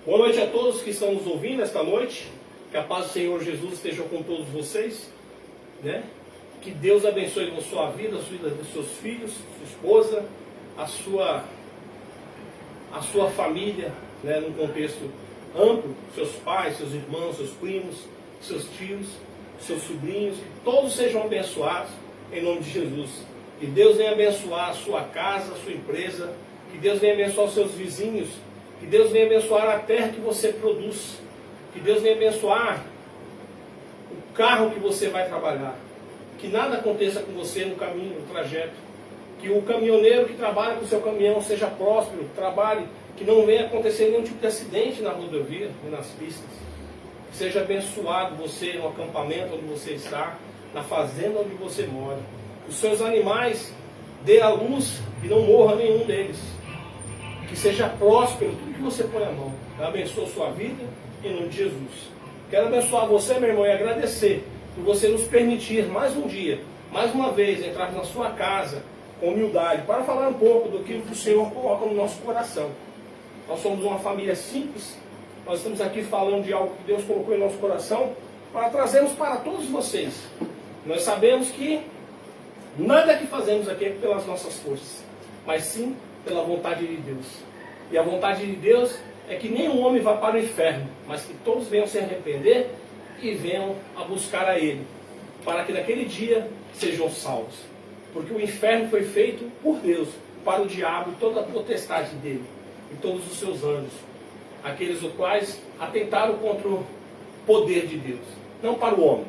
Boa noite a todos que estão nos ouvindo esta noite. Que a paz do Senhor Jesus esteja com todos vocês, né? Que Deus abençoe a sua vida, a vida dos seus filhos, sua esposa, a sua família, né? Num contexto amplo, seus pais, seus irmãos, seus primos, seus tios, seus sobrinhos, que todos sejam abençoados em nome de Jesus. Que Deus venha abençoar a sua casa, a sua empresa, que Deus venha abençoar os seus vizinhos, que Deus venha abençoar a terra que você produz, que Deus venha abençoar o carro que você vai trabalhar, que nada aconteça com você no caminho, no trajeto, que o caminhoneiro que trabalha com o seu caminhão seja próspero, trabalhe, que não venha acontecer nenhum tipo de acidente na rodovia e nas pistas, que seja abençoado você no acampamento onde você está, na fazenda onde você mora, que os seus animais dê a luz e não morra nenhum deles, que seja próspero tudo que você põe a mão. Eu abençoo a sua vida em nome de Jesus. Quero abençoar você, meu irmão, e agradecer por você nos permitir mais um dia, mais uma vez, entrar na sua casa com humildade, para falar um pouco do que o Senhor coloca no nosso coração. Nós somos uma família simples, nós estamos aqui falando de algo que Deus colocou em nosso coração, para trazermos para todos vocês. Nós sabemos que nada que fazemos aqui é pelas nossas forças, mas sim pela vontade de Deus. E a vontade de Deus é que nenhum homem vá para o inferno, mas que todos venham se arrepender e venham a buscar a Ele, para que naquele dia sejam salvos. Porque o inferno foi feito por Deus, para o diabo e toda a potestade dele, e todos os seus anjos, aqueles os quais atentaram contra o poder de Deus. Não para o homem,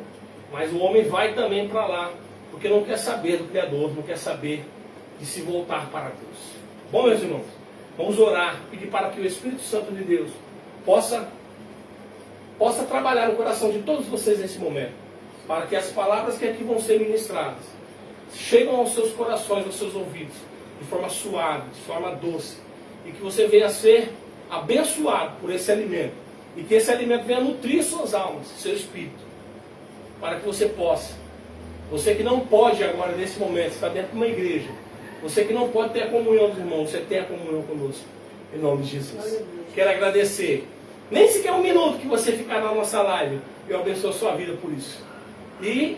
mas o homem vai também para lá, porque não quer saber do Criador, não quer saber de se voltar para Deus. Bom, meus irmãos, vamos orar, pedir para que o Espírito Santo de Deus possa trabalhar no coração de todos vocês nesse momento, para que as palavras que aqui vão ser ministradas cheguem aos seus corações, aos seus ouvidos, de forma suave, de forma doce, e que você venha a ser abençoado por esse alimento, e que esse alimento venha nutrir suas almas, seu espírito, para que você possa, você que não pode agora nesse momento estar dentro de uma igreja, você que não pode ter a comunhão dos irmãos, você tem a comunhão conosco, em nome de Jesus. Quero agradecer, nem sequer um minuto que você ficar na nossa live, eu abençoo a sua vida por isso. E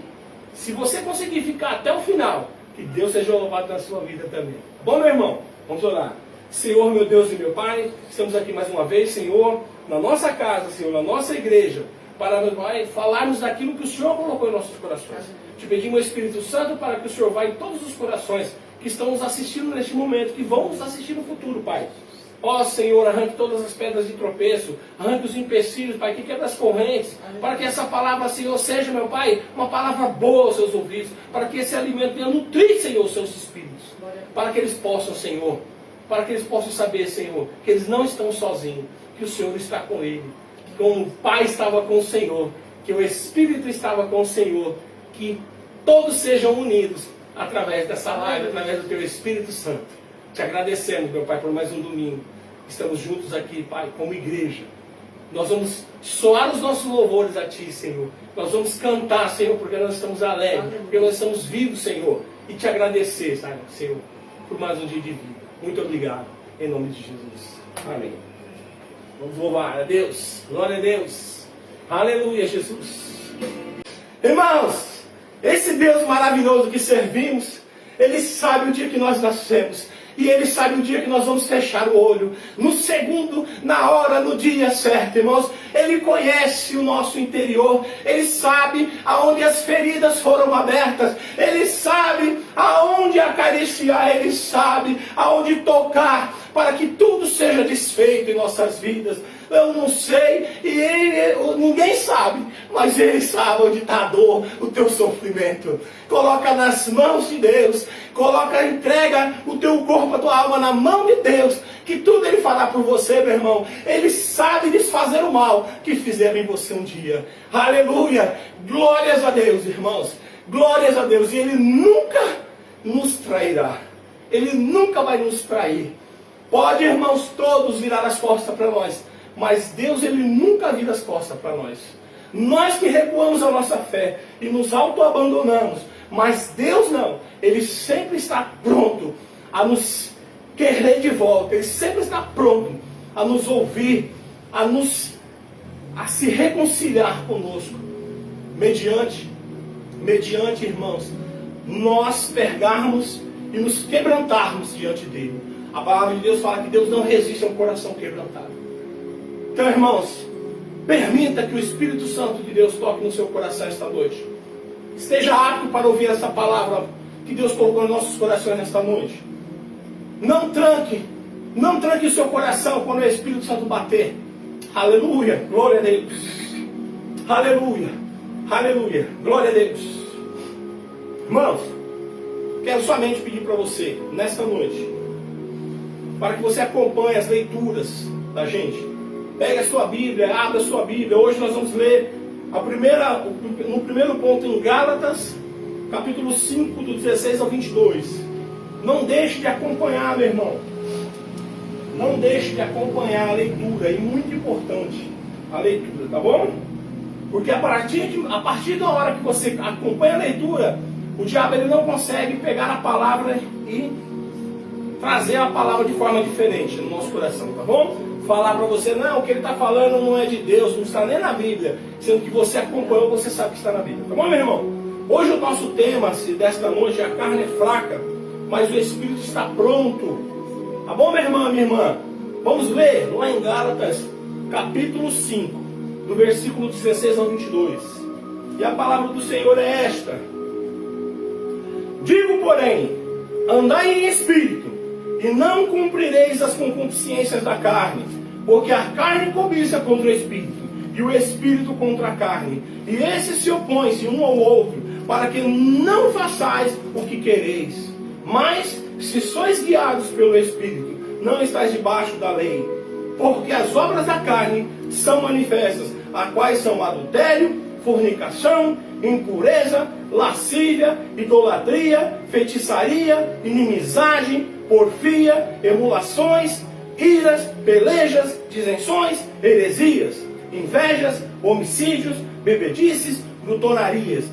se você conseguir ficar até o final, que Deus seja louvado na sua vida também. Bom, meu irmão, vamos orar. Senhor, meu Deus e meu Pai, estamos aqui mais uma vez, Senhor, na nossa casa, Senhor, na nossa igreja, para falarmos daquilo que o Senhor colocou em nossos corações. Te pedimos, Espírito Santo, para que o Senhor vá em todos os corações que estão nos assistindo neste momento, que vão nos assistir no futuro, Pai. Ó Senhor, arranque todas as pedras de tropeço, arranque os empecilhos, Pai, que quebra as correntes, para que essa palavra, Senhor, seja, meu Pai, uma palavra boa aos seus ouvidos, para que esse alimento venha nutrir, Senhor, os seus espíritos, para que eles possam, Senhor, para que eles possam saber, Senhor, que eles não estão sozinhos, que o Senhor está com ele, que como o Pai estava com o Senhor, que o Espírito estava com o Senhor, que todos sejam unidos através dessa live, através do Teu Espírito Santo. Te agradecemos, meu Pai, por mais um domingo. Estamos juntos aqui, Pai, como igreja. Nós vamos soar os nossos louvores a Ti, Senhor. Nós vamos cantar, Senhor, porque nós estamos alegres, porque nós estamos vivos, Senhor. E te agradecer, sabe, Senhor, por mais um dia de vida. Muito obrigado, em nome de Jesus. Amém. Vamos louvar a Deus. Glória a Deus. Aleluia, Jesus. Irmãos, esse Deus maravilhoso que servimos, Ele sabe o dia que nós nascemos. E Ele sabe o dia que nós vamos fechar o olho. No segundo, na hora, no dia certo, irmãos. Ele conhece o nosso interior. Ele sabe aonde as feridas foram abertas. Ele sabe aonde acariciar. Ele sabe aonde tocar, para que tudo seja desfeito em nossas vidas. Eu não sei, e ninguém sabe, mas Ele sabe onde está a dor, o teu sofrimento. Coloca nas mãos de Deus, entrega o teu corpo, a tua alma na mão de Deus, que tudo Ele fará por você, meu irmão. Ele sabe desfazer o mal que fizeram em você um dia. Aleluia! Glórias a Deus, irmãos. Glórias a Deus. E Ele nunca nos trairá. Ele nunca vai nos trair. Pode, irmãos, todos virar as costas para nós, mas Deus, Ele nunca vira as costas para nós. Nós que recuamos a nossa fé e nos auto-abandonamos, mas Deus não. Ele sempre está pronto a nos querer de volta. Ele sempre está pronto a nos ouvir, a se reconciliar conosco, mediante, irmãos, nós pegarmos e nos quebrantarmos diante dele. A palavra de Deus fala que Deus não resiste a um coração quebrantado. Então, irmãos, permita que o Espírito Santo de Deus toque no seu coração esta noite. Esteja apto para ouvir essa palavra que Deus colocou nos nossos corações nesta noite. Não tranque o seu coração quando o Espírito Santo bater. Aleluia, glória a Deus. Aleluia, aleluia, glória a Deus. Irmãos, quero somente pedir para você, nesta noite, para que você acompanhe as leituras da gente. Pegue a sua Bíblia, abra a sua Bíblia. Hoje nós vamos ler no primeiro ponto em Gálatas, capítulo 5, do 16 ao 22. Não deixe de acompanhar, meu irmão. Não deixe de acompanhar a leitura. É muito importante a leitura, tá bom? Porque a partir da hora que você acompanha a leitura, o diabo ele não consegue pegar a palavra e trazer a palavra de forma diferente no nosso coração, tá bom? Falar para você, não, o que ele está falando não é de Deus, não está nem na Bíblia, sendo que você acompanhou, você sabe que está na Bíblia, tá bom, meu irmão? Hoje o nosso tema desta noite é: a carne é fraca, mas o Espírito está pronto, tá bom, minha irmã, minha irmã? Vamos ler lá em Gálatas, capítulo 5, do versículo 16 ao 22, e a palavra do Senhor é esta: digo, porém, andai em Espírito, e não cumprireis as concupiscências da carne, porque a carne cobiça contra o Espírito, e o Espírito contra a carne, e esses se opõem-se um ao outro, para que não façais o que quereis. Mas, se sois guiados pelo Espírito, não estáis debaixo da lei. Porque as obras da carne são manifestas, as quais são adultério, fornicação, impureza, lascívia, idolatria, feitiçaria, inimizade, porfia, emulações, iras, pelejas, dissensões, heresias, invejas, homicídios, bebedices, glutonarias,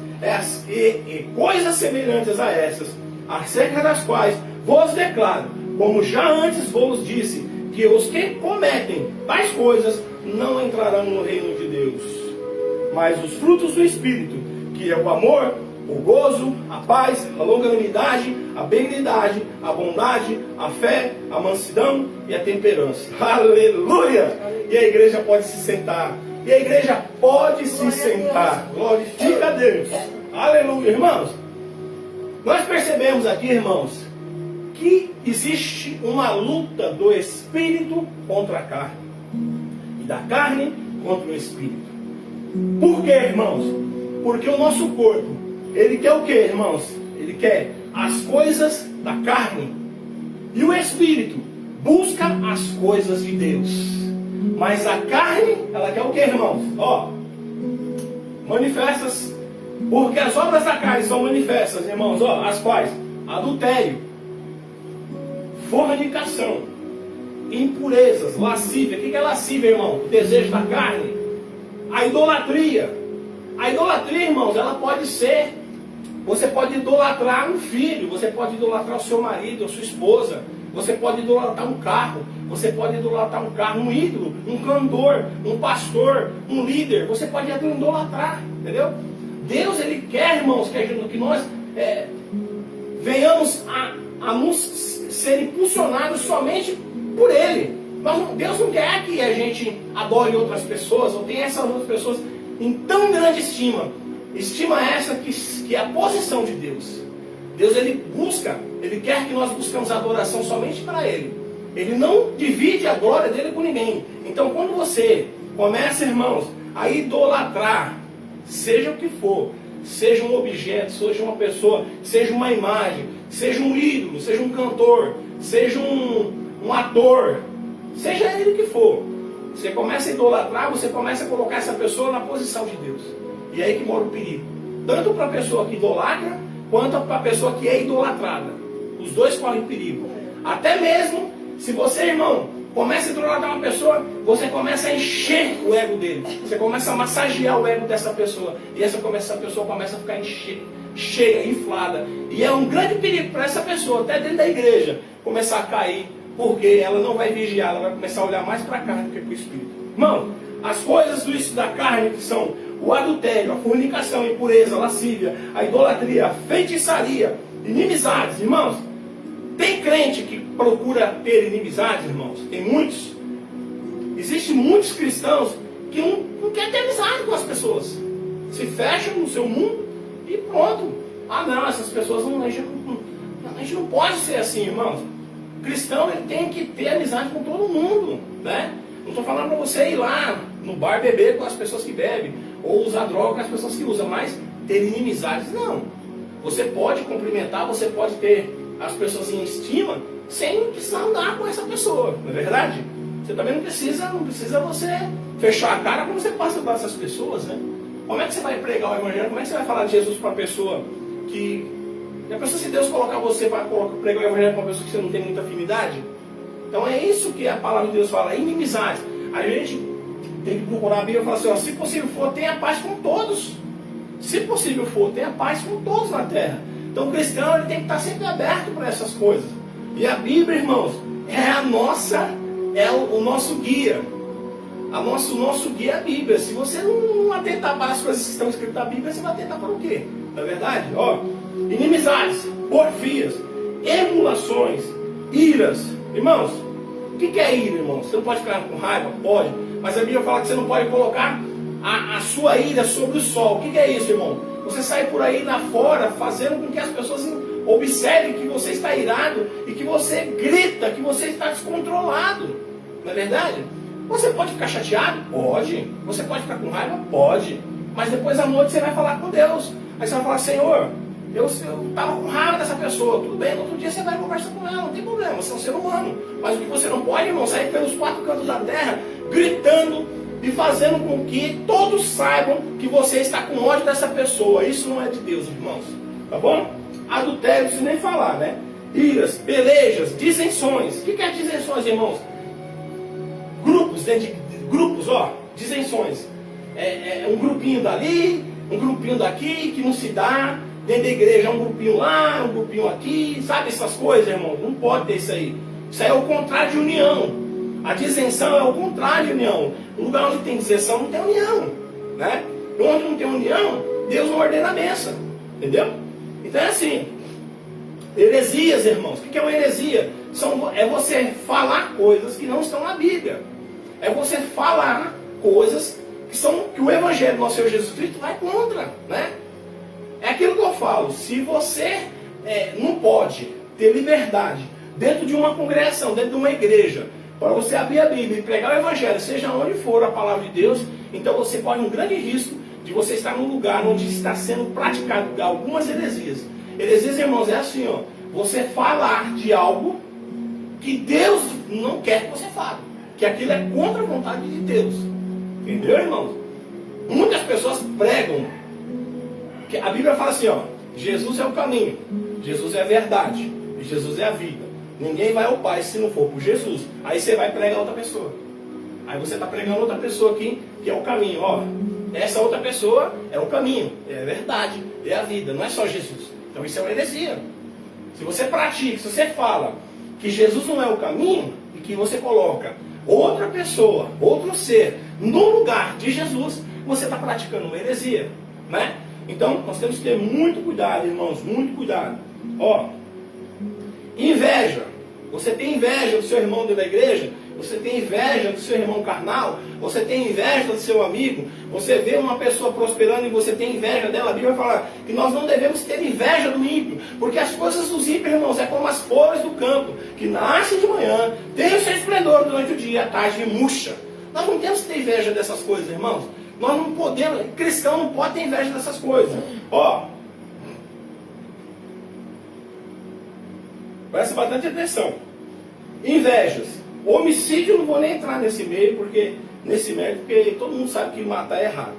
e coisas semelhantes a essas, acerca das quais vos declaro, como já antes vos disse, que os que cometem tais coisas não entrarão no reino de Deus. Mas os frutos do Espírito, que é o amor, o gozo, a paz, a longanimidade, a benignidade, a bondade, a fé, a mansidão e a temperança. Aleluia! E a igreja pode se sentar. E a igreja pode se sentar. Glorifica a Deus. Aleluia, irmãos. Nós percebemos aqui, irmãos, que existe uma luta do Espírito contra a carne. E da carne contra o Espírito. Por quê, irmãos? Porque o nosso corpo, ele quer o quê, irmãos? Ele quer as coisas da carne. E o Espírito busca as coisas de Deus. Mas a carne, ela quer o quê, irmãos? Ó, manifestas. Porque as obras da carne são manifestas, irmãos. Ó, as quais? Adultério, fornicação, impurezas, lascívia. O que é lascívia, irmão? O desejo da carne. A idolatria. A idolatria, irmãos, ela pode ser... Você pode idolatrar um filho, você pode idolatrar o seu marido, a sua esposa, você pode idolatrar um carro, você pode idolatrar um carro, um ídolo, um cantor, um pastor, um líder, você pode idolatrar, entendeu? Deus, ele quer, irmãos, que nós venhamos a nos ser impulsionados somente por Ele. Deus não quer que a gente adore outras pessoas, ou tenha essas outras pessoas em tão grande estima. Estima essa que é a posição de Deus. Deus, ele busca, ele quer que nós buscamos adoração somente para Ele. Ele não divide a glória dele com ninguém. Então, quando você começa, irmãos, a idolatrar, seja o que for, seja um objeto, seja uma pessoa, seja uma imagem, seja um ídolo, seja um cantor, seja um ator, seja ele o que for, você começa a idolatrar, você começa a colocar essa pessoa na posição de Deus. E é aí que mora o perigo. Tanto para a pessoa que idolatra, quanto para a pessoa que é idolatrada. Os dois correm perigo. Até mesmo, se você, irmão, começa a idolatrar uma pessoa, você começa a encher o ego dele. Você começa a massagear o ego dessa pessoa. E essa pessoa começa a ficar cheia, inflada. E é um grande perigo para essa pessoa, até dentro da igreja, começar a cair Porque ela não vai vigiar, ela vai começar a olhar mais para a carne do que para o espírito. Irmão, as coisas da carne, que são o adultério, a fornicação, a impureza, a lascívia, a idolatria, a feitiçaria, inimizades, irmãos. Tem crente que procura ter inimizades, irmãos? Tem muitos. Existem muitos cristãos que não querem ter amizade com as pessoas. Se fecham no seu mundo e pronto. Ah não, essas pessoas não... A gente não pode ser assim, irmãos. O cristão, ele tem que ter amizade com todo mundo, né? Não estou falando para você ir lá no bar beber com as pessoas que bebem, ou usar droga com as pessoas que usam, mas ter inimizades, não. Você pode cumprimentar, você pode ter as pessoas em estima, sem precisar andar com essa pessoa, não é verdade? Você também não precisa você fechar a cara quando você passa por essas pessoas, né? Como é que você vai pregar o evangelho? Como é que você vai falar de Jesus para uma pessoa que... E a pessoa, se Deus colocar você para pregar o evangelho para uma pessoa que você não tem muita afinidade? Então é isso que a palavra de Deus fala, inimizade. A gente tem que procurar a Bíblia e falar assim, ó, se possível for, tenha paz com todos. Se possível for, tenha paz com todos na terra. Então o cristão, ele tem que estar sempre aberto para essas coisas. E a Bíblia, irmãos, é o nosso guia. O nosso guia é a Bíblia. Se você não atentar para as coisas que estão escritas na Bíblia, você vai atentar para o quê? Não é verdade? Ó, inimizades, porfias, emulações, iras. Irmãos, o que é ira, irmãos? Você não pode ficar com raiva? Pode. Mas a Bíblia fala que você não pode colocar a sua ira sobre o sol. O que é isso, irmão? Você sai por aí lá fora, fazendo com que as pessoas observem que você está irado e que você grita, que você está descontrolado. Não é verdade? Você pode ficar chateado? Pode. Você pode ficar com raiva? Pode. Mas depois à noite você vai falar com Deus. Aí você vai falar, Senhor, eu estava com raiva dessa pessoa. Tudo bem, no outro dia você vai conversar com ela, não tem problema, você é um ser humano. Mas o que você não pode, irmão, sair pelos quatro cantos da terra, gritando e fazendo com que todos saibam que você está com ódio dessa pessoa. Isso não é de Deus, irmãos. Tá bom? Adultério, se nem falar, né? Iras, pelejas, disenções. O que é disenções, irmãos? Grupos, ó, disenções. É um grupinho dali, um grupinho daqui, que não se dá. Dentro da igreja, um grupinho lá, um grupinho aqui. Sabe essas coisas, irmão? Não pode ter isso aí. Isso aí é o contrário de união. A disenção é o contrário de união. No lugar onde tem disenção, não tem união, né? Onde não tem união, Deus não ordena a bênção. Entendeu? Então é assim. Heresias, irmãos. O que é uma heresia? É você falar coisas que não estão na Bíblia. É você falar coisas que o Evangelho do nosso Senhor Jesus Cristo vai contra, né? É aquilo que eu falo. Se você não pode ter liberdade dentro de uma congregação, dentro de uma igreja, para você abrir a Bíblia e pregar o Evangelho, seja onde for a palavra de Deus, então você corre um grande risco de você estar num lugar onde está sendo praticado algumas heresias. Heresias, irmãos, é assim, ó. Você falar de algo que Deus não quer que você fale. Que aquilo é contra a vontade de Deus. Entendeu, irmãos? Muitas pessoas pregam. Que a Bíblia fala assim, ó. Jesus é o caminho. Jesus é a verdade. E Jesus é a vida. Ninguém vai ao Pai se não for por Jesus. Aí você vai pregar outra pessoa. Aí você está pregando outra pessoa aqui, que é o caminho. Ó, essa outra pessoa é o caminho. É a verdade. É a vida. Não é só Jesus. Então isso é uma heresia. Se você pratica, se você fala que Jesus não é o caminho, e que você coloca outra pessoa, outro ser, no lugar de Jesus, você está praticando uma heresia, né? Então, nós temos que ter muito cuidado, irmãos, muito cuidado. Ó, inveja. Você tem inveja do seu irmão dentro da igreja? Você tem inveja do seu irmão carnal? Você tem inveja do seu amigo? Você vê uma pessoa prosperando e você tem inveja dela? A Bíblia fala que nós não devemos ter inveja do ímpio, porque as coisas dos ímpios, irmãos, é como as flores do campo, que nascem de manhã, tem o seu esplendor durante o dia, à tarde e murcha. Nós não temos que ter inveja dessas coisas, irmãos. Nós não podemos, cristão não pode ter inveja dessas coisas. Ó, presta bastante atenção. Invejas. Homicídio, não vou nem entrar nesse meio, porque todo mundo sabe que matar é errado.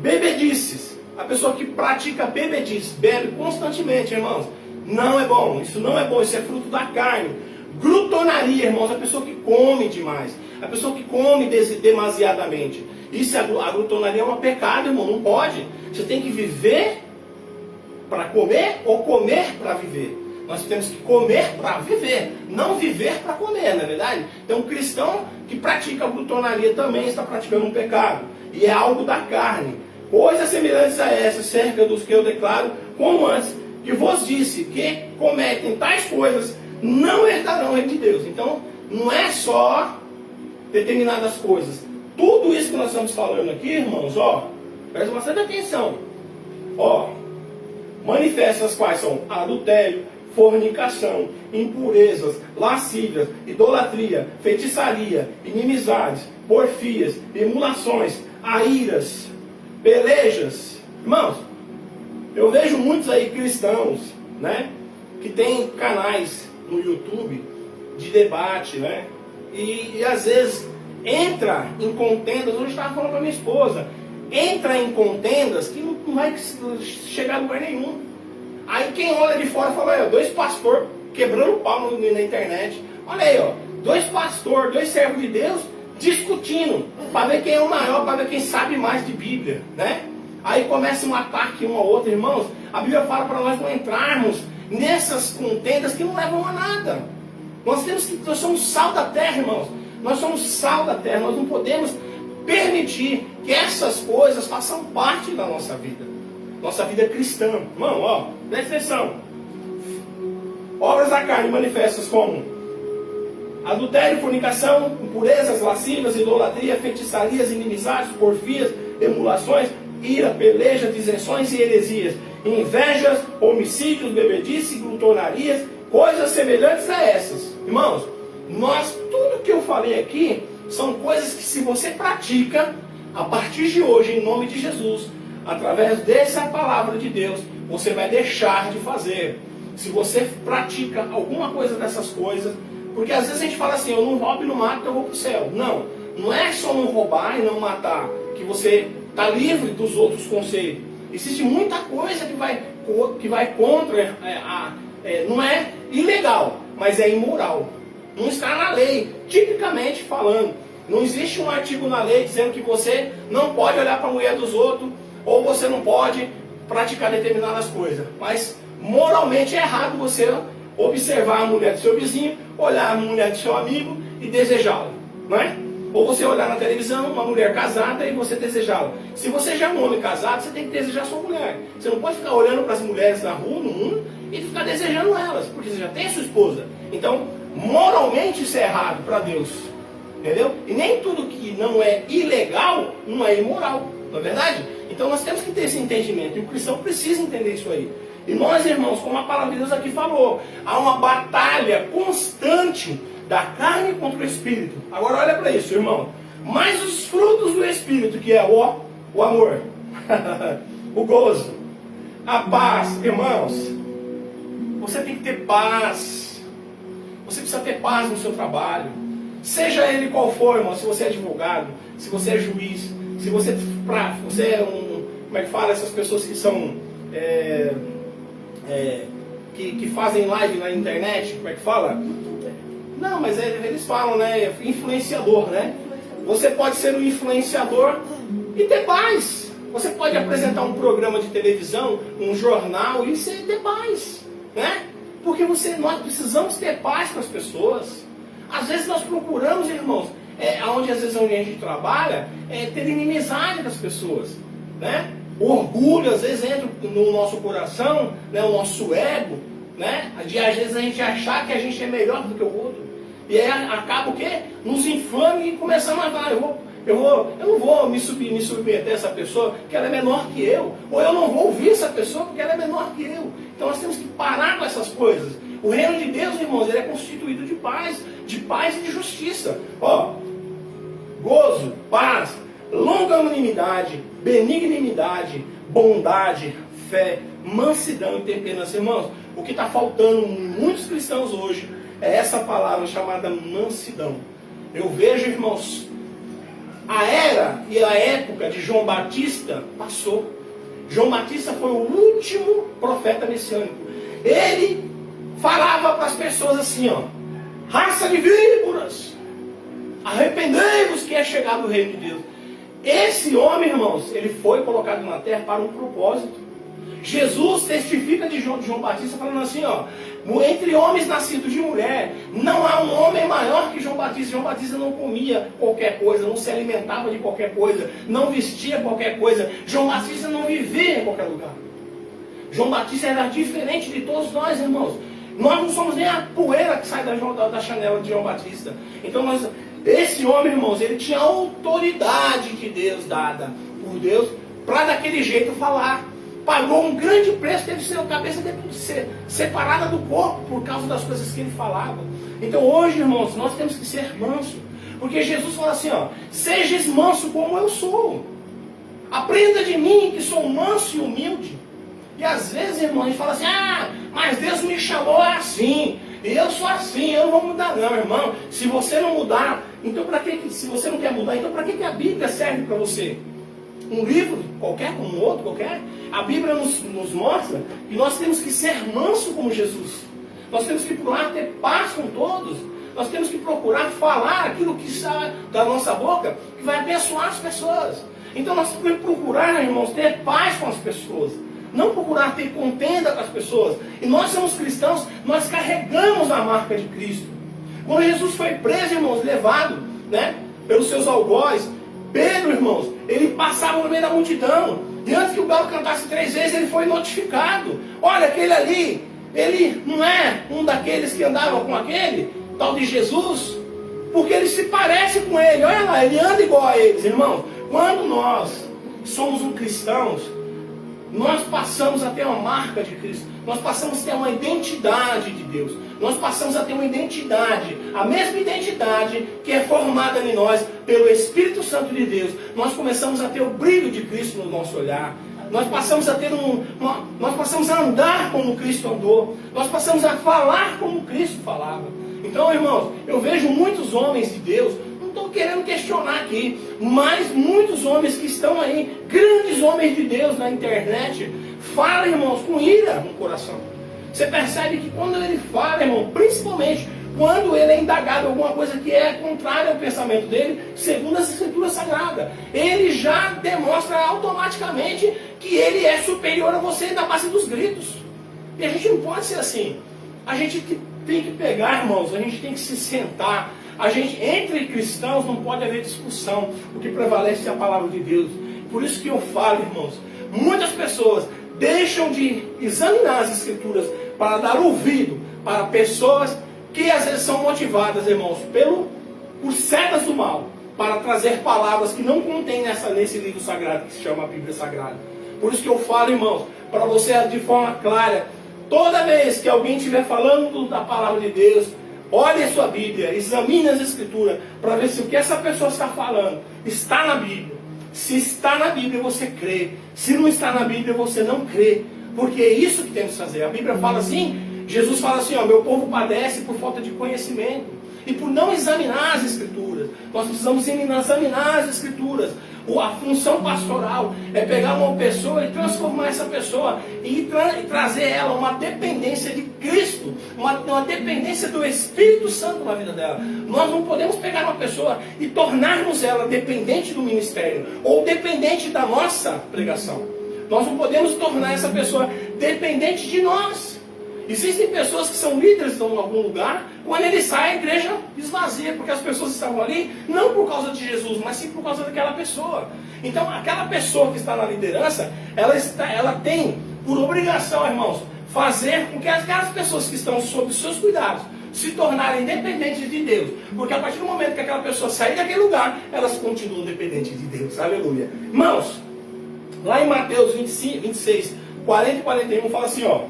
Bebedices. A pessoa que pratica bebedices, bebe constantemente, irmãos. Não é bom, isso não é bom, isso é fruto da carne. Glutonaria, irmãos, a pessoa que come demais. A pessoa que come demasiadamente. A glutonaria é um pecado, irmão, não pode. Você tem que viver para comer ou comer para viver. Nós temos que comer para viver, não viver para comer, não é verdade? Então, um cristão que pratica a glutonaria também está praticando um pecado. E é algo da carne. Coisas semelhantes a essas, cerca dos que eu declaro, como antes, que vos disse, que cometem tais coisas, não herdarão o reino de Deus. Então, não é só determinadas coisas. Tudo isso que nós estamos falando aqui, irmãos, presta bastante atenção. Manifestas quais são adultério, fornicação, impurezas, lascívias, idolatria, feitiçaria, inimizades, porfias, emulações, airas, pelejas. Irmãos, eu vejo muitos aí cristãos, né, que tem canais no YouTube de debate, né, e às vezes entra em contendas. Hoje eu estava falando para minha esposa, entra em contendas que não vai chegar a lugar nenhum. Aí quem olha de fora fala, aí, dois pastores quebrando o pau na internet. Olha aí, dois pastores, dois servos de Deus discutindo para ver quem é o maior, para ver quem sabe mais de Bíblia, né? Aí começa um ataque um ao outro, irmãos. A Bíblia fala para nós não entrarmos nessas contendas que não levam a nada. Nós somos sal da terra, irmãos. Nós somos sal da terra. Nós não podemos permitir que essas coisas façam parte da nossa vida. Nossa vida cristã. Irmão, presta atenção. Obras da carne manifestas como adultério, fornicação, impurezas, lascívias, idolatria, feitiçarias, inimizades, porfias, emulações, ira, peleja, dissensões e heresias, invejas, homicídios, bebedice, glutonarias, coisas semelhantes a essas. Irmãos, tudo que eu falei aqui são coisas que, se você pratica a partir de hoje, em nome de Jesus, através dessa palavra de Deus, você vai deixar de fazer. Se você pratica alguma coisa dessas coisas, porque às vezes a gente fala assim, eu não roubo e não mato, eu vou para o céu. Não é só não roubar e não matar que você está livre dos outros conceitos. Existe muita coisa que vai contra, não é ilegal, mas é imoral. Não está na lei, tipicamente falando. Não existe um artigo na lei dizendo que você não pode olhar para a mulher dos outros, ou você não pode praticar determinadas coisas. Mas moralmente é errado você observar a mulher do seu vizinho, olhar a mulher do seu amigo e desejá-la, não é? Ou você olhar na televisão uma mulher casada e você desejá-la. Se você já é um homem casado, você tem que desejar sua mulher. Você não pode ficar olhando para as mulheres na rua, no mundo, e ficar desejando elas, porque você já tem a sua esposa. Então, moralmente isso é errado para Deus. Entendeu? E nem tudo que não é ilegal não é imoral, não é verdade? Então nós temos que ter esse entendimento, e o cristão precisa entender isso aí. E nós, irmãos, como a palavra de Deus aqui falou, há uma batalha constante da carne contra o Espírito. Agora olha para isso, irmão. Mas os frutos do Espírito, que é o amor, o gozo, a paz, irmãos, você tem que ter paz. Você precisa ter paz no seu trabalho. Seja ele qual for, irmão, se você é advogado, se você é juiz, se você é como é que fala, essas pessoas que são, que fazem live na internet, como é que fala? Não, mas eles falam, né, influenciador, né? Você pode ser um influenciador e ter paz. Você pode apresentar um programa de televisão, um jornal e ter paz, né? Porque nós precisamos ter paz com as pessoas. Às vezes nós procuramos, irmãos, onde a gente trabalha, ter inimizade com as pessoas, né? O orgulho às vezes entra no nosso coração, né? O nosso ego, né? Às vezes a gente achar que a gente é melhor do que o outro. E aí acaba o quê? Nos inflando e começamos a falar, eu não vou me submeter a essa pessoa porque ela é menor que eu. Ou eu não vou ouvir essa pessoa porque ela é menor que eu. Então nós temos que parar com essas coisas. O reino de Deus, irmãos, ele é constituído de paz e de justiça. Gozo, paz, longanimidade, benignidade, bondade, fé, mansidão e temperança. Irmãos, o que está faltando em muitos cristãos hoje é essa palavra chamada mansidão. Eu vejo, irmãos, a era e a época de João Batista passou. João Batista foi o último profeta messiânico. Ele falava para as pessoas assim, raça de víboras, arrependei-vos que é chegado o reino de Deus. Esse homem, irmãos, ele foi colocado na terra para um propósito. Jesus testifica de João Batista falando assim, ó, entre homens nascidos de mulher, não há um homem maior que João Batista. João Batista não comia qualquer coisa, não se alimentava de qualquer coisa, não vestia qualquer coisa. João Batista não vivia em qualquer lugar. João Batista era diferente de todos nós, irmãos. Nós não somos nem a poeira que sai da chanela de João Batista. Então, esse homem, irmãos, ele tinha a autoridade de Deus dada por Deus para daquele jeito falar. Pagou um grande preço, teve sua cabeça de ser separada do corpo por causa das coisas que ele falava. Então hoje, irmãos, nós temos que ser mansos. Porque Jesus fala assim, ó, sejas manso como eu sou. Aprenda de mim que sou manso e humilde. E às vezes, irmão, a gente fala assim, mas Deus me chamou assim, eu sou assim, eu não vou mudar não, irmão. Se você não mudar, então para que, se você não quer mudar, então para que a Bíblia serve para você? Um livro qualquer, como um outro qualquer? A Bíblia nos mostra que nós temos que ser manso como Jesus. Nós temos que procurar ter paz com todos. Nós temos que procurar falar aquilo que sai da nossa boca, que vai abençoar as pessoas. Então nós temos que procurar, irmãos, ter paz com as pessoas. Não procurar ter contenda com as pessoas. E nós somos cristãos, nós carregamos a marca de Cristo. Quando Jesus foi preso, irmãos, levado, né, pelos seus algozes, Pedro, irmãos, ele passava no meio da multidão. E antes que o galo cantasse 3 vezes, ele foi notificado. Olha, aquele ali, ele não é um daqueles que andavam com aquele, tal de Jesus, porque ele se parece com ele. Olha lá, ele anda igual a eles, irmãos. Quando nós somos cristãos, nós passamos a ter uma marca de Cristo. Nós passamos a ter uma identidade de Deus. Nós passamos a ter uma identidade, a mesma identidade que é formada em nós pelo Espírito Santo de Deus. Nós começamos a ter o brilho de Cristo no nosso olhar. Nós passamos a ter nós passamos a andar como Cristo andou. Nós passamos a falar como Cristo falava. Então, irmãos, eu vejo muitos homens de Deus. Não estou querendo questionar aqui, mas muitos homens que estão aí, grandes homens de Deus na internet, falam, irmãos, com ira no coração. Você percebe que quando ele fala, irmão, principalmente quando ele é indagado em alguma coisa que é contrária ao pensamento dele, segundo as Escrituras Sagradas, ele já demonstra automaticamente que ele é superior a você na base dos gritos. E a gente não pode ser assim. A gente tem que pegar, irmãos, a gente tem que se sentar. A gente, entre cristãos, não pode haver discussão. O que prevalece é a palavra de Deus. Por isso que eu falo, irmãos, muitas pessoas deixam de examinar as Escrituras para dar ouvido para pessoas que às vezes são motivadas, irmãos, por setas do mal, para trazer palavras que não contém nesse livro sagrado que se chama a Bíblia Sagrada. Por isso que eu falo, irmãos, para você de forma clara, toda vez que alguém estiver falando da palavra de Deus, olhe a sua Bíblia, examine as Escrituras, para ver se o que essa pessoa está falando está na Bíblia. Se está na Bíblia, você crê. Se não está na Bíblia, você não crê. Porque é isso que temos que fazer. A Bíblia fala assim, Jesus fala assim, ó, meu povo padece por falta de conhecimento. E por não examinar as Escrituras. Nós precisamos examinar as Escrituras. A função pastoral é pegar uma pessoa e transformar essa pessoa e trazer ela uma dependência de Cristo, uma dependência do Espírito Santo na vida dela. Nós não podemos pegar uma pessoa e tornarmos ela dependente do ministério ou dependente da nossa pregação. Nós não podemos tornar essa pessoa dependente de nós. Existem pessoas que são líderes em algum lugar, quando ele sai a igreja esvazia, porque as pessoas estavam ali, não por causa de Jesus, mas sim por causa daquela pessoa. Então aquela pessoa que está na liderança, ela tem por obrigação, irmãos, fazer com que aquelas pessoas que estão sob seus cuidados se tornarem dependentes de Deus. Porque a partir do momento que aquela pessoa sair daquele lugar, elas continuam dependentes de Deus. Aleluia. Irmãos, lá em Mateus 26, 40 e 41 fala assim, ó.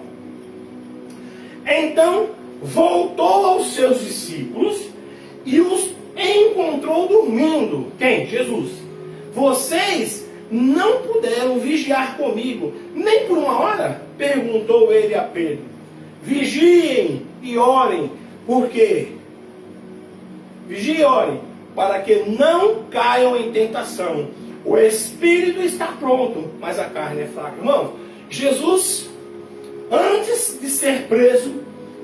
Então voltou aos seus discípulos e os encontrou dormindo. Quem? Jesus. Vocês não puderam vigiar comigo nem por 1 hora? Perguntou ele a Pedro. Vigiem e orem, porque vigiem e orem, para que não caiam em tentação. O espírito está pronto, mas a carne é fraca. Irmão, Jesus, antes de ser preso,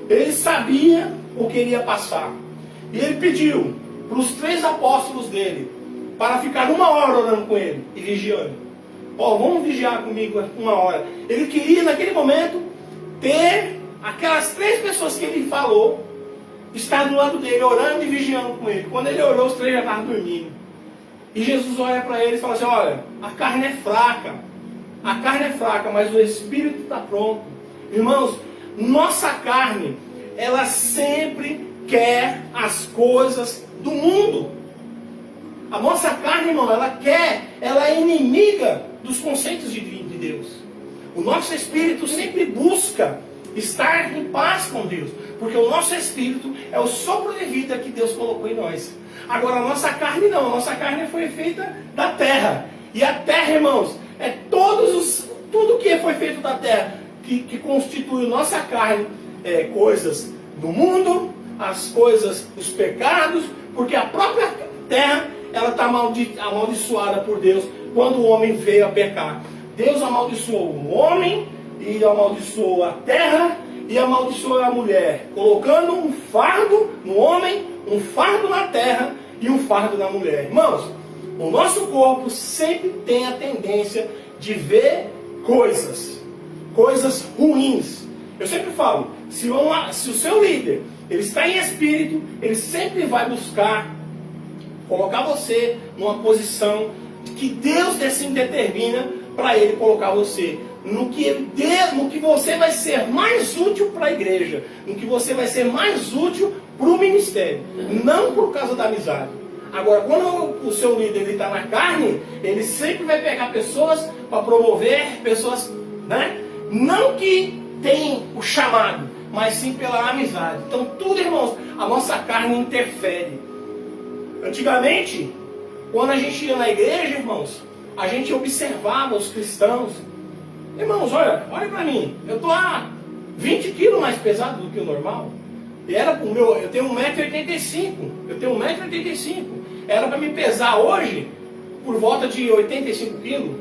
ele sabia o que iria passar. E ele pediu para os 3 apóstolos dele para ficar 1 hora orando com ele e vigiando. ó, vamos vigiar comigo 1 hora. Ele queria, naquele momento, ter aquelas 3 pessoas que ele falou, estar do lado dele, orando e vigiando com ele. Quando ele orou, os 3 já estavam dormindo. E Jesus olha para ele e fala assim, olha, a carne é fraca, mas o Espírito está pronto. Irmãos, nossa carne, ela sempre quer as coisas do mundo. A nossa carne, irmão, ela é inimiga dos conceitos de Deus. O nosso espírito sempre busca estar em paz com Deus, porque o nosso espírito é o sopro de vida que Deus colocou em nós. Agora, a nossa carne não, a nossa carne foi feita da terra. E a terra, irmãos, é tudo que foi feito da terra, que constitui nossa carne, coisas do mundo, as coisas, os pecados, porque a própria terra, ela está amaldiçoada por Deus quando o homem veio a pecar. Deus amaldiçoou o homem, e amaldiçoou a terra, e amaldiçoou a mulher, colocando um fardo no homem, um fardo na terra e um fardo na mulher. Irmãos, o nosso corpo sempre tem a tendência de ver coisas ruins. Eu sempre falo, se o seu líder ele está em espírito, ele sempre vai buscar colocar você numa posição que Deus assim determina para ele colocar você. No que você vai ser mais útil para a igreja, no que você vai ser mais útil para o ministério, não por causa da amizade. Agora, quando o seu líder está na carne, ele sempre vai pegar pessoas para promover, pessoas, né? Não que tem o chamado, mas sim pela amizade. Então tudo, irmãos, a nossa carne interfere. Antigamente, quando a gente ia na igreja, irmãos, a gente observava os cristãos. Irmãos, olha para mim, eu estou a 20 quilos mais pesado do que o normal. E eu tenho 1,85 m. Era para me pesar hoje por volta de 85 quilos.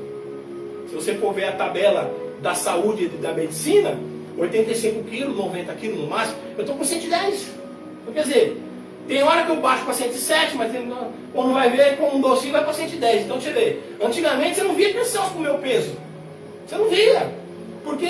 Se você for ver a tabela da saúde e da medicina, 85 quilos, 90 quilos no máximo, eu estou com 110. Então, quer dizer, tem hora que eu baixo para 107, mas quando vai ver, com um docinho vai para 110. Então, deixa eu ver. Antigamente você não via pessoas com o meu peso. Você não via. Porque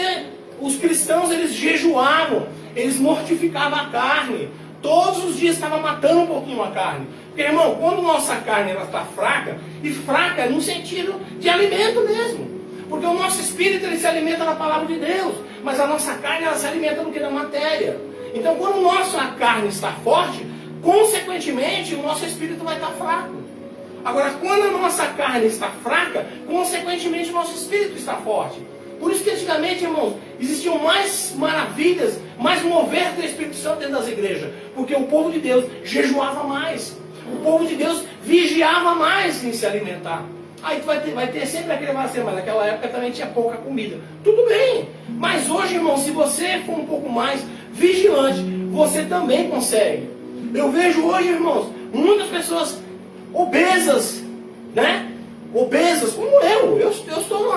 os cristãos, eles jejuavam, eles mortificavam a carne. Todos os dias estavam matando um pouquinho a carne. Porque, irmão, quando nossa carne está fraca, e fraca no sentido de alimento mesmo. Porque o nosso espírito, ele se alimenta da palavra de Deus. Mas a nossa carne, ela se alimenta do que? Da matéria. Então, quando nossa carne está forte, consequentemente, o nosso espírito vai estar fraco. Agora, quando a nossa carne está fraca, consequentemente, o nosso espírito está forte. Por isso que antigamente, irmãos, existiam mais maravilhas, mais mover do Espírito Santo dentro das igrejas. Porque o povo de Deus jejuava mais. O povo de Deus vigiava mais em se alimentar. Aí vai ter sempre aquele vazio, mas naquela época também tinha pouca comida. Tudo bem. Mas hoje, irmão, se você for um pouco mais vigilante, você também consegue. Eu vejo hoje, irmãos, muitas pessoas obesas, né? Obesas, como eu. Eu estou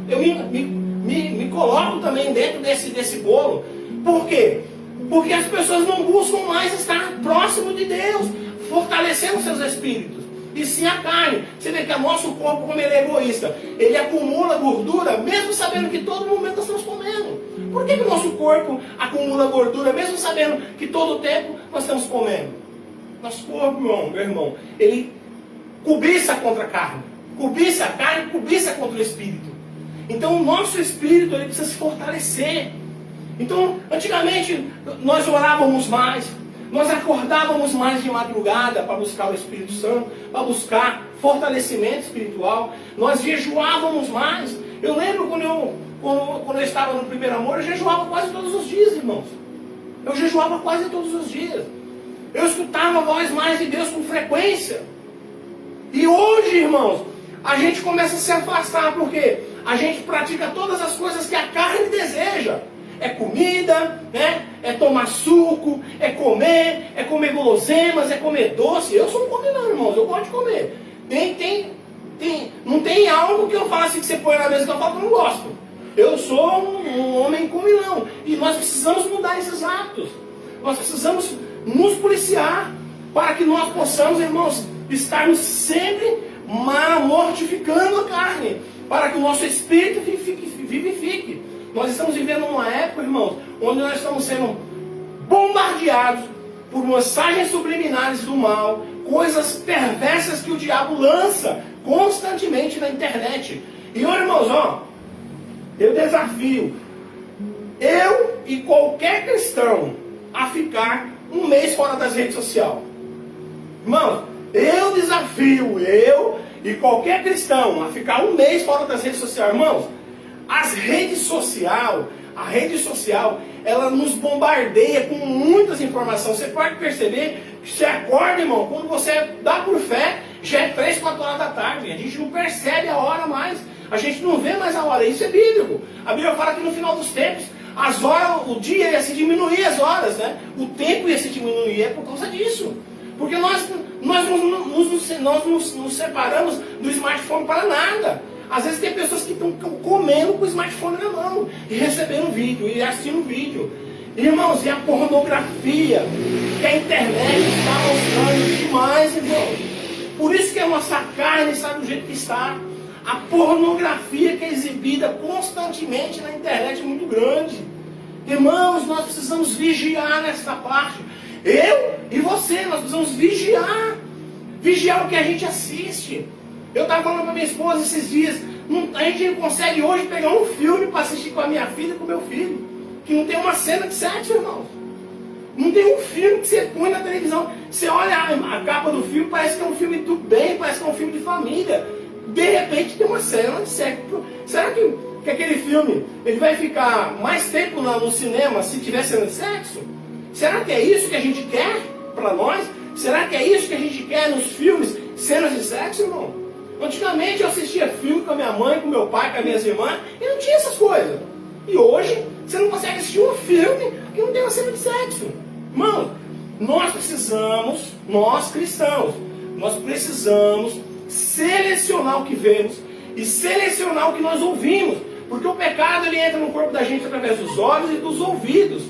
eu me coloco também dentro desse bolo. Por quê? Porque as pessoas não buscam mais estar próximo de Deus, fortalecendo seus espíritos. E sim a carne. Você vê que o nosso corpo, como ele é egoísta, ele acumula gordura, mesmo sabendo que todo momento nós estamos comendo. Por que o nosso corpo acumula gordura, mesmo sabendo que todo o tempo nós estamos comendo? Nosso corpo, meu irmão, ele cobiça contra a carne. Cobiça a carne, cobiça contra o espírito. Então o nosso espírito, ele precisa se fortalecer. Então, antigamente, nós orávamos mais. Nós acordávamos mais de madrugada para buscar o Espírito Santo, para buscar fortalecimento espiritual. Nós jejuávamos mais. Eu lembro quando eu estava no primeiro amor, eu jejuava quase todos os dias, irmãos. Eu jejuava quase todos os dias. Eu escutava a voz mais de Deus com frequência. E hoje, irmãos, a gente começa a se afastar, porque a gente pratica todas as coisas que a carne deseja. É comida, né? É tomar suco, é comer guloseimas, é comer doce. Eu sou um comilão, irmãos, eu gosto de comer. Não tem algo que eu faça que você põe na mesa que eu falo que eu não gosto. Eu sou um homem comilão. E nós precisamos mudar esses hábitos. Nós precisamos nos policiar para que nós possamos, irmãos, estarmos sempre mortificando a carne. para que o nosso espírito vivifique. Nós estamos vivendo uma época, irmãos, onde nós estamos sendo bombardeados por mensagens subliminares do mal, coisas perversas que o diabo lança constantemente na internet. E olha, irmãos, eu desafio eu e qualquer cristão a ficar um mês fora das redes sociais. Irmãos, eu desafio eu e qualquer cristão a ficar um mês fora das redes sociais. Irmãos, a rede social, ela nos bombardeia com muitas informações. Você pode perceber que você acorda, irmão, quando você dá por fé, já é 3, 4 horas da tarde. A gente não percebe a hora mais. A gente não vê mais a hora. Isso é bíblico. A Bíblia fala que no final dos tempos, as horas, o dia ia se diminuir as horas, né? O tempo ia se diminuir. É por causa disso. Porque nós nos separamos do smartphone para nada. Às vezes tem pessoas que estão comendo com o smartphone na mão e recebendo vídeo e assistindo vídeo. Irmãos, e a pornografia que a internet está mostrando demais, irmãos. Por isso que a nossa carne está do jeito que está. A pornografia que é exibida constantemente na internet é muito grande. Irmãos, nós precisamos vigiar nessa parte. Eu e você, nós precisamos vigiar. Vigiar o que a gente assiste. Eu estava falando para minha esposa esses dias, a gente não consegue hoje pegar um filme para assistir com a minha filha e com o meu filho, que não tem uma cena de sexo, irmãos. Não tem um filme que você põe na televisão. Você olha a capa do filme, parece que é um filme do bem, parece que é um filme de família. De repente tem uma cena de sexo. Será que aquele filme ele vai ficar mais tempo no cinema se tiver cena de sexo? Será que é isso que a gente quer para nós? Será que é isso que a gente quer nos filmes, cenas de sexo, irmão? Antigamente eu assistia filme com a minha mãe, com meu pai, com as minhas irmãs, e não tinha essas coisas. E hoje, você não consegue assistir um filme que não tem uma cena de sexo. Irmão, nós cristãos, nós precisamos selecionar o que vemos e selecionar o que nós ouvimos. Porque o pecado ele entra no corpo da gente através dos olhos e dos ouvidos.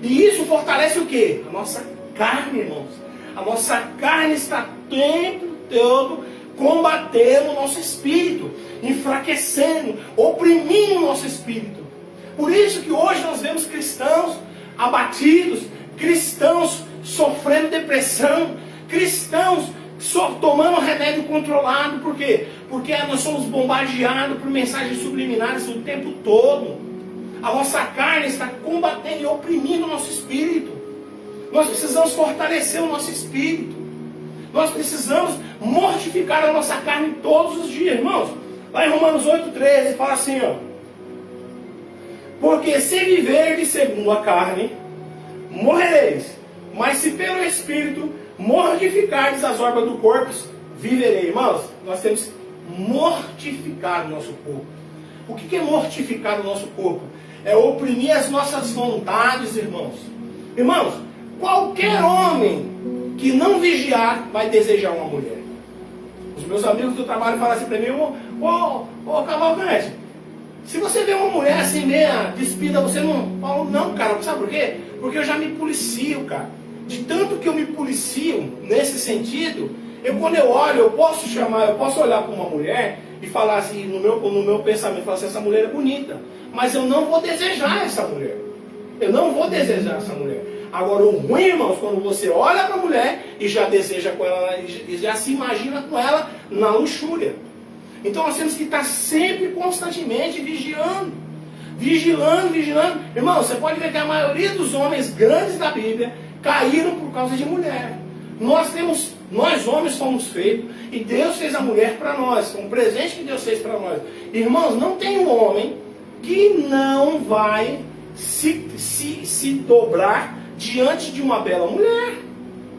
E isso fortalece o quê? A nossa carne, irmãos. A nossa carne está o tempo todo combatendo o nosso espírito, enfraquecendo, oprimindo o nosso espírito. Por isso que hoje nós vemos cristãos abatidos, cristãos sofrendo depressão, cristãos tomando remédio controlado. Por quê? Porque nós somos bombardeados por mensagens subliminares o tempo todo. A nossa carne está combatendo e oprimindo o nosso espírito. Nós precisamos fortalecer o nosso espírito. Nós precisamos mortificar a nossa carne todos os dias, irmãos. Lá em Romanos 8,13 fala assim, porque se viverdes segundo a carne, morrereis. Mas se pelo Espírito mortificardes as obras do corpo, viverei. Irmãos, nós temos que mortificar o nosso corpo. O que é mortificar o nosso corpo? É oprimir as nossas vontades, irmãos. Irmãos, qualquer homem que não vigiar vai desejar uma mulher. Os meus amigos do trabalho falam assim para mim, ô Cavalcante, se você vê uma mulher assim meia despida, você não fala, não, cara, sabe por quê? Porque eu já me policio, cara. De tanto que eu me policio nesse sentido, quando eu olho, eu posso olhar para uma mulher e falar assim, no meu pensamento, falar assim, essa mulher é bonita, mas eu não vou desejar essa mulher. Eu não vou desejar essa mulher. Agora o ruim, irmãos, quando você olha para a mulher e já deseja com ela, e já se imagina com ela na luxúria. Então nós temos que estar sempre, constantemente vigiando. Vigilando. Irmão, você pode ver que a maioria dos homens grandes da Bíblia caíram por causa de mulher. Nós homens fomos feitos e Deus fez a mulher para nós. Foi um presente que Deus fez para nós. Irmãos, não tem um homem que não vai se dobrar diante de uma bela mulher.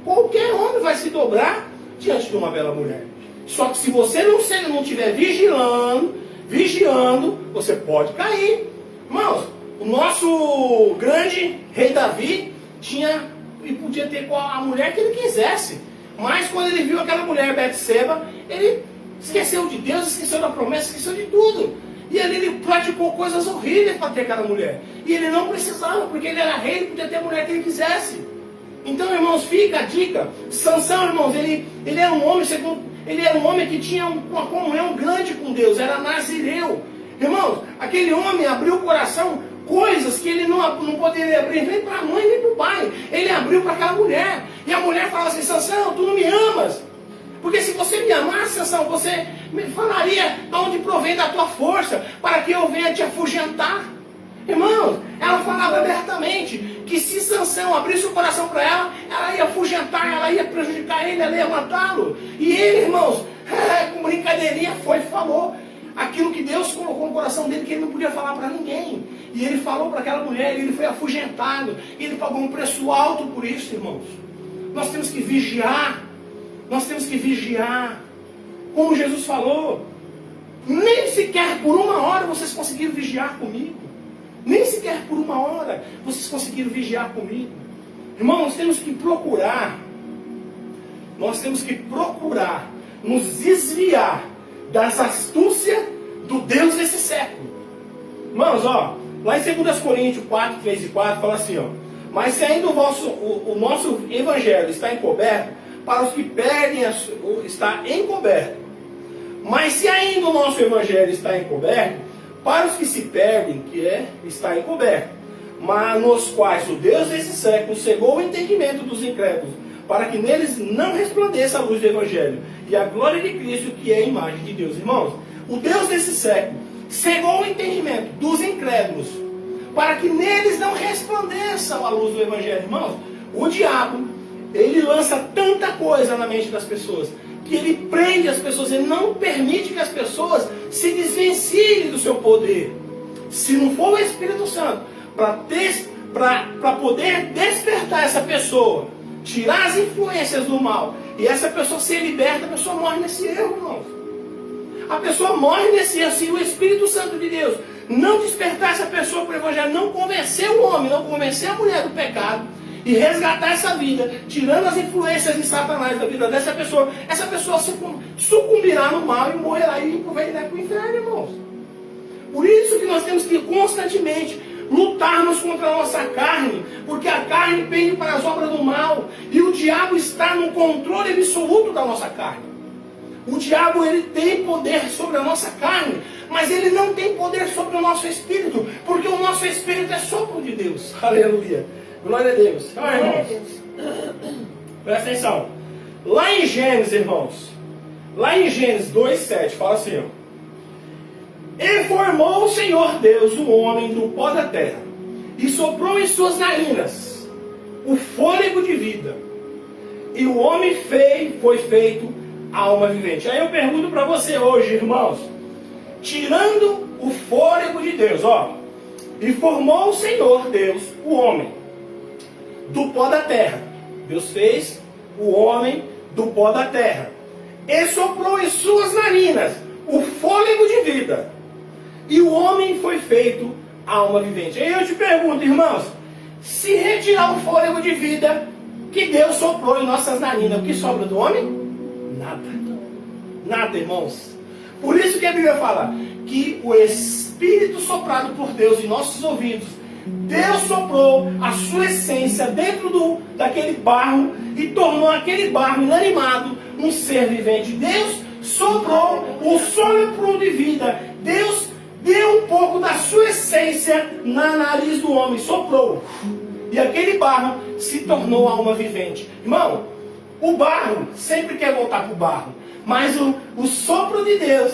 Qualquer homem vai se dobrar diante de uma bela mulher. Só que se você não estiver vigiando, você pode cair. Irmãos, o nosso grande rei Davi tinha e podia ter com a mulher que ele quisesse. Mas quando ele viu aquela mulher Betseba, ele esqueceu de Deus, esqueceu da promessa, esqueceu de tudo. E ali ele praticou coisas horríveis para ter aquela mulher. E ele não precisava, porque ele era rei, ele podia ter a mulher que ele quisesse. Então, irmãos, fica a dica. Sansão, irmãos, ele era um homem segundo... ele era um homem que tinha uma comunhão grande com Deus, era nazireu. Irmãos, aquele homem abriu o coração, coisas que ele não poderia abrir nem para a mãe nem para o pai. Ele abriu para aquela mulher. E a mulher falava assim: Sansão, tu não me amas. Porque se você me amasse, Sansão, você me falaria de onde provém da tua força, para que eu venha te afugentar. Irmãos, ela falava abertamente que se Sansão abrisse o coração para ela, ela ia afugentar, ela ia prejudicar ele, ela ia matá-lo. E ele, irmãos, com brincadeirinha foi e falou aquilo que Deus colocou no coração dele, que ele não podia falar para ninguém. E ele falou para aquela mulher, e ele foi afugentado. E ele pagou um preço alto por isso, irmãos. Nós temos que vigiar. Nós temos que vigiar. Como Jesus falou, nem sequer por uma hora vocês conseguiram vigiar comigo. Nem sequer por uma hora vocês conseguiram vigiar comigo. Irmão, nós temos que procurar nos desviar das astúcias do Deus desse século. Irmãos, ó, lá em 2 Coríntios 4, 3 e 4, fala assim, ó: mas se ainda o nosso evangelho está encoberto, para os que perdem, está encoberto. Mas se ainda o nosso evangelho está encoberto, para os que se perdem, está encoberto, mas nos quais o Deus desse século cegou o entendimento dos incrédulos, para que neles não resplandeça a luz do evangelho e a glória de Cristo, que é a imagem de Deus. Irmãos, o Deus desse século cegou o entendimento dos incrédulos, para que neles não resplandeça a luz do evangelho. Irmãos, o diabo, ele lança tanta coisa na mente das pessoas, que ele prende as pessoas, ele não permite que as pessoas se desvencilhem do seu poder. Se não for o Espírito Santo para poder despertar essa pessoa, tirar as influências do mal, e essa pessoa ser liberta, a pessoa morre nesse erro, irmãos. A pessoa morre nesse erro. Se o Espírito Santo de Deus não despertar essa pessoa para o Evangelho, não convencer o homem, não convencer a mulher do pecado, e resgatar essa vida, tirando as influências de Satanás da vida dessa pessoa, essa pessoa sucumbirá no mal e morrerá e vai para o inferno, irmãos. Por isso que nós temos que constantemente lutarmos contra a nossa carne, porque a carne pende para as obras do mal, e o diabo está no controle absoluto da nossa carne. O diabo, ele tem poder sobre a nossa carne, mas ele não tem poder sobre o nosso espírito, porque o nosso espírito é sopro de Deus. Aleluia. Glória a Deus. Então, irmãos, presta atenção. Lá em Gênesis, irmãos, lá em Gênesis 2:7, fala assim, ó: e formou o Senhor Deus o homem do pó da terra, e soprou em suas narinas o fôlego de vida, e o homem foi feito alma vivente. Aí eu pergunto para você hoje, irmãos, tirando o fôlego de Deus, ó, e formou o Senhor Deus o homem do pó da terra. Deus fez o homem do pó da terra, e soprou em suas narinas o fôlego de vida, e o homem foi feito alma vivente. Aí eu te pergunto, irmãos, se retirar o fôlego de vida que Deus soprou em nossas narinas, o que sobra do homem? Nada. Nada, irmãos. Por isso que a Bíblia fala que o Espírito soprado por Deus em nossos ouvidos, Deus soprou a sua essência dentro daquele barro e tornou aquele barro inanimado um ser vivente. Deus soprou o sopro de vida. Deus deu um pouco da sua essência na nariz do homem, soprou. E aquele barro se tornou alma vivente. Irmão, o barro sempre quer voltar para o barro, mas o sopro de Deus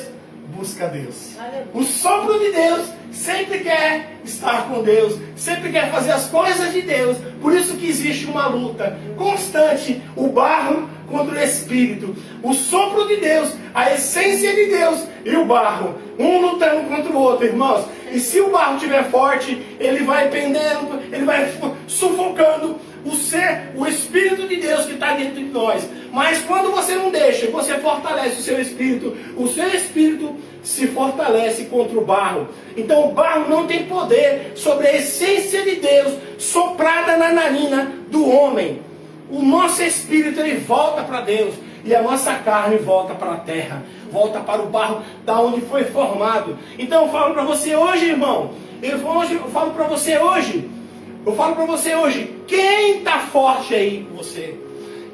busca Deus. O sopro de Deus sempre quer estar com Deus, sempre quer fazer as coisas de Deus. Por isso que existe uma luta constante, o barro contra o Espírito, o sopro de Deus, a essência de Deus e o barro, um lutando contra o outro, irmãos. E se o barro estiver forte, ele vai pendendo, ele vai sufocando o Espírito de Deus que está dentro de nós. Mas quando você não deixa, você fortalece o seu Espírito se fortalece contra o barro. Então o barro não tem poder sobre a essência de Deus soprada na narina do homem. O nosso espírito, ele volta para Deus, e a nossa carne volta para a terra, volta para o barro da onde foi formado. Então eu falo para você hoje, irmão, eu falo para você hoje, quem está forte aí com você?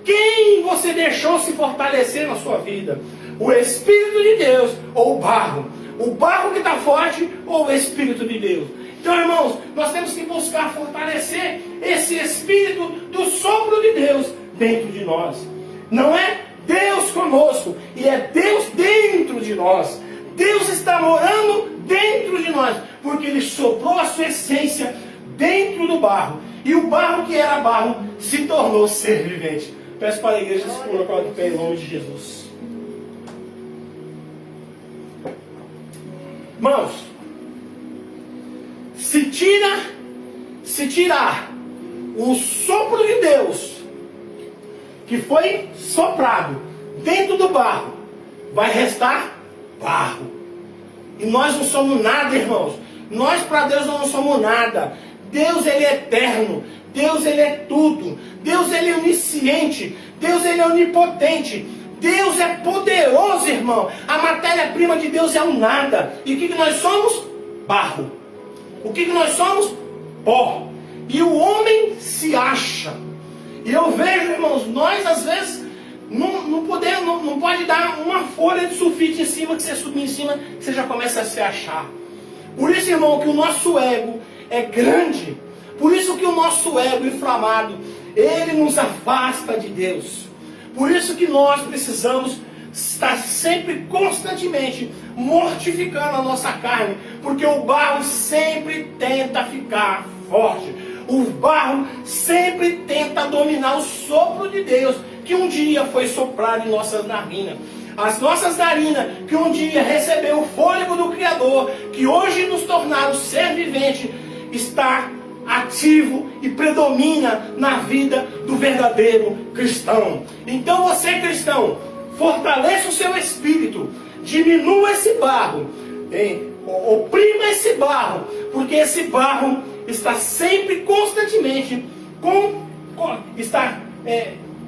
Quem você deixou se fortalecer na sua vida? O Espírito de Deus ou o barro? O barro que está forte ou o Espírito de Deus? Então, irmãos, nós temos que buscar fortalecer esse Espírito do sopro de Deus dentro de nós. Não é Deus conosco, e é Deus dentro de nós. Deus está morando dentro de nós, porque Ele soprou a sua essência dentro do barro. E o barro que era barro se tornou ser vivente. Peço para a igreja se colocar de pé em nome de Jesus. Irmãos, se tirar o sopro de Deus que foi soprado dentro do barro, vai restar barro. E nós não somos nada, irmãos. Nós para Deus não somos nada. Deus, Ele é eterno. Deus, Ele é tudo. Deus, Ele é onisciente. Deus, Ele é onipotente. Deus é poderoso, irmão. A matéria-prima de Deus é um nada. E o que nós somos? Barro. O que nós somos? Pó. E o homem se acha. E eu vejo, irmãos, nós às vezes não pode dar uma folha de sulfite em cima, que você subir em cima, você já começa a se achar. Por isso, irmão, que o nosso ego é grande. Por isso que o nosso ego inflamado, ele nos afasta de Deus. Por isso que nós precisamos estar sempre, constantemente, mortificando a nossa carne. Porque o barro sempre tenta ficar forte. O barro sempre tenta dominar o sopro de Deus, que um dia foi soprado em nossas narinas. As nossas narinas, que um dia recebeu o fôlego do Criador, que hoje nos tornaram ser vivente, está ativo e predomina na vida do verdadeiro cristão. Então você, cristão, fortaleça o seu espírito, diminua esse barro, oprima esse barro, porque esse barro está sempre, constantemente,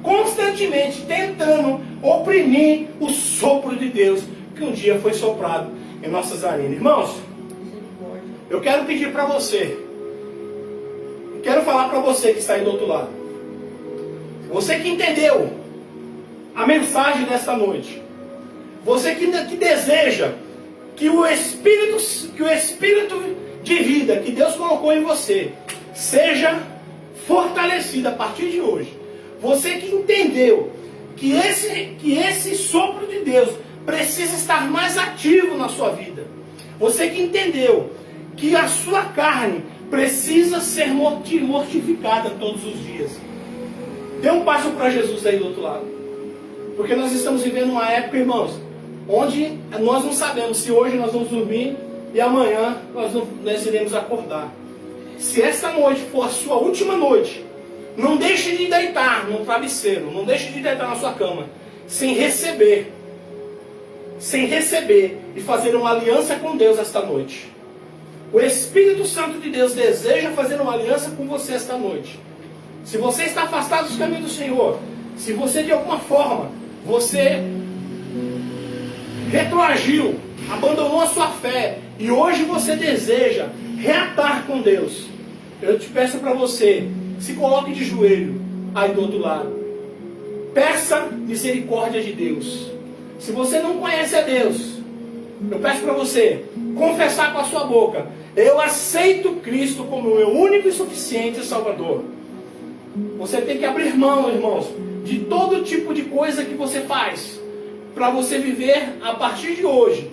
constantemente tentando oprimir o sopro de Deus, que um dia foi soprado em nossas narinas. Irmãos, eu quero pedir para você, quero falar para você que está aí do outro lado, você que entendeu a mensagem desta noite, você que deseja que o Espírito de vida que Deus colocou em você seja fortalecido a partir de hoje. Você que entendeu que esse sopro de Deus precisa estar mais ativo na sua vida. Você que entendeu que a sua carne precisa ser mortificada todos os dias. Dê um passo para Jesus aí do outro lado. Porque nós estamos vivendo uma época, irmãos, onde nós não sabemos se hoje nós vamos dormir e amanhã nós iremos acordar. Se esta noite for a sua última noite, não deixe de deitar no travesseiro, não deixe de deitar na sua cama, sem receber e fazer uma aliança com Deus esta noite. O Espírito Santo de Deus deseja fazer uma aliança com você esta noite. Se você está afastado dos caminhos do Senhor, se você de alguma forma, você retroagiu, abandonou a sua fé, e hoje você deseja reatar com Deus, eu te peço para você, se coloque de joelho aí do outro lado. Peça misericórdia de Deus. Se você não conhece a Deus, eu peço para você confessar com a sua boca: eu aceito Cristo como meu único e suficiente Salvador. Você tem que abrir mão, irmãos, de todo tipo de coisa que você faz, para você viver a partir de hoje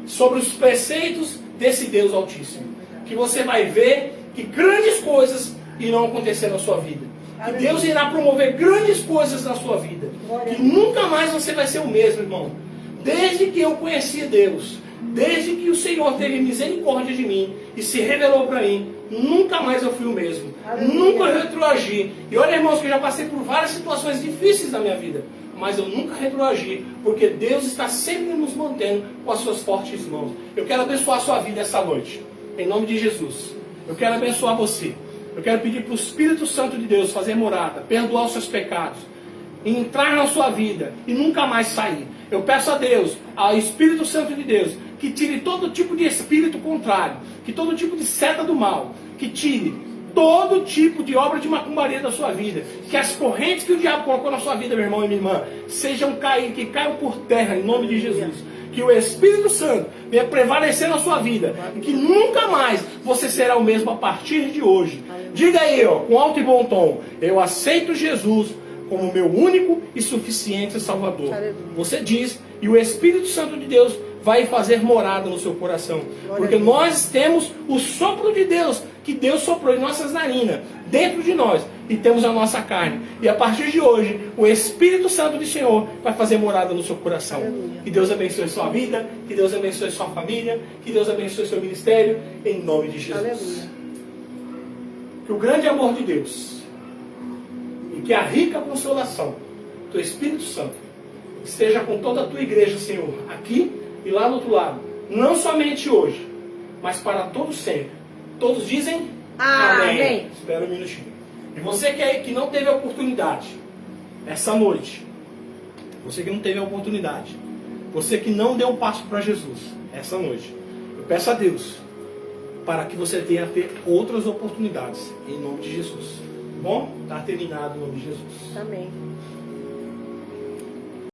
sobre os preceitos desse Deus Altíssimo. Que você vai ver que grandes coisas irão acontecer na sua vida. Que Deus irá promover grandes coisas na sua vida. Que nunca mais você vai ser o mesmo, irmão. Desde que eu conheci Deus, desde que o Senhor teve misericórdia de mim e se revelou para mim, nunca mais eu fui o mesmo. Nunca retroagi. E olha, irmãos, que eu já passei por várias situações difíceis na minha vida, mas eu nunca retroagi, porque Deus está sempre nos mantendo com as suas fortes mãos. Eu quero abençoar a sua vida essa noite, em nome de Jesus. Eu quero abençoar você. Eu quero pedir para o Espírito Santo de Deus fazer morada, perdoar os seus pecados, entrar na sua vida e nunca mais sair. Eu peço a Deus, ao Espírito Santo de Deus, que tire todo tipo de espírito contrário, que todo tipo de seta do mal, que tire todo tipo de obra de macumbaria da sua vida. Que as correntes que o diabo colocou na sua vida, meu irmão e minha irmã, sejam caídas, que caiam por terra em nome de Jesus. Que o Espírito Santo venha prevalecer na sua vida. E que nunca mais você será o mesmo a partir de hoje. Diga aí, ó, com alto e bom tom: eu aceito Jesus como meu único e suficiente Salvador. Você diz, e o Espírito Santo de Deus vai fazer morada no seu coração. Porque nós temos o sopro de Deus, que Deus soprou em nossas narinas, dentro de nós, e temos a nossa carne. E a partir de hoje, o Espírito Santo do Senhor vai fazer morada no seu coração. Que Deus abençoe sua vida, que Deus abençoe sua família, que Deus abençoe seu ministério, em nome de Jesus. Que o grande amor de Deus e que a rica consolação do Espírito Santo esteja com toda a tua igreja, Senhor, aqui e lá do outro lado. Não somente hoje, mas para todos sempre. Todos dizem amém. Espera um minutinho. E você que não teve a oportunidade, essa noite, você que não teve a oportunidade, você que não deu um passo para Jesus, essa noite, eu peço a Deus para que você tenha outras oportunidades, em nome de Jesus. Bom? Está terminado em nome de Jesus. Amém.